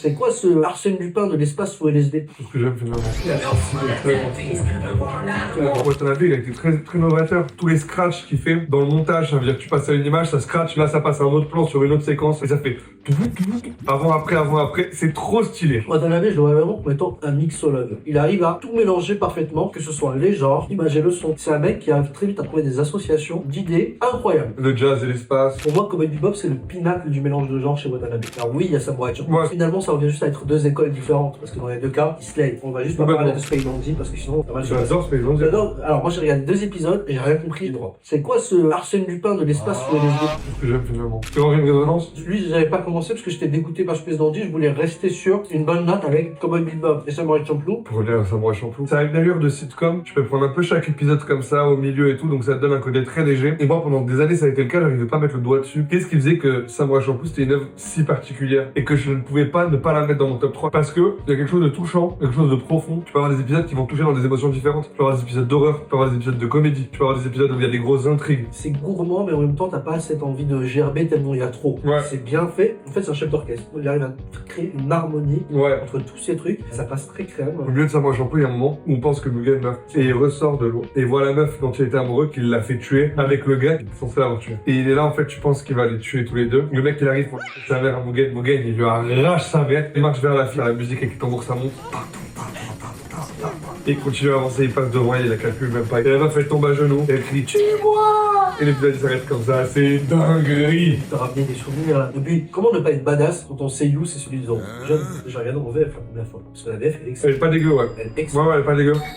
C'est quoi ce Arsène Lupin de l'espace sous LSD? C'est ce que j'aime finalement. Watanabe, il a été très novateur. Tous les scratchs qu'il fait dans le montage, ça veut dire que tu passes à une image, ça scratch, là ça passe à un autre plan sur une autre séquence, et ça fait avant, après, c'est trop stylé. Watanabe, je le vois vraiment comme étant un mixologue. Il arrive à tout mélanger parfaitement, que ce soit les genres, l'image et le son. C'est un mec qui arrive très vite à trouver des associations d'idées incroyables. Le jazz et l'espace. Pour moi, Cowboy Bebop, c'est le pinacle du mélange de genres chez Watanabe. Alors oui, il y a Samurai Champloo. Ouais. Finalement, ça revient juste à être deux écoles différentes, parce que dans les deux cas, ils se lèvent. On va juste pas parler de Space Dandy, parce que sinon, on va mal se J'adore Space Dandy. J'adore. Alors moi, j'ai regardé 2 épisodes et j'ai rien compris du droit. C'est quoi ce Arsène Lupin de l'espace sous LSD? C'est ce que j'aime finalement. Tu vois une résonance? Lui, j'avais pas commencé parce que j'étais dégoûté par Space Dandy, je voulais rester sur une bonne note avec Cowboy Bebop et Samurai Champloo. Pour relire un Samurai Champloo. Ça a une allure de sitcom, tu peux prendre un peu chaque épisode comme ça, au milieu et tout, donc ça te donne un côté très léger. Et moi, pendant des années, ça a été le cas, j'arrivais pas à mettre le doigt dessus. Qu'est-ce qui faisait que Samurai Champloo, c'était une œuvre si particulière et que je ne pouvais pas ne pas la mettre dans mon top 3? Parce que il y a quelque chose de touchant, quelque chose de profond. Tu peux avoir des épisodes qui vont toucher dans des émotions différentes. Tu peux avoir des épisodes d'horreur, tu peux avoir des épisodes de comédie, tu peux avoir des épisodes où il y a des grosses intrigues. C'est gourmand, mais en même temps, t'as pas cette envie de gerber tellement il y a trop. Ouais. C'est bien fait. En fait, c'est un chef d'orchestre. Il arrive à créer une harmonie Ouais. entre tous ces trucs. Ça passe très crème. Au milieu de Samurai Champloo, il y a un moment où on pense que Mugen meurt. Et il ressort de l'eau. Et voit la meuf dont il était amoureux qu'il l'a fait tuer avec le gars qui est censé l'avoir tué. Et il est là, en fait, tu penses qu'il va les tuer tous les deux. Le mec, il arrive pour sa mère à Mugen. Mugen, il lui arrache sa mère. Il marche vers la fille. La musique avec le tambour, ça monte. Et il continue à avancer, il passe devant elle, il la calcule même pas. Et la meuf, elle tombe à genoux. Et elle crie tue-moi. Et l'épisode, il s'arrête comme ça. C'est dinguerie. Ça ramener des souvenirs là. Et puis, comment ne pas être badass quand ton seiyuu c'est celui de Zoro? Jeune, j'ai regardé en VF la première fois. Parce que la VF, elle est Elle excellente. est pas dégueu, ouais. Elle est excellente. Ouais, elle est pas dégueu.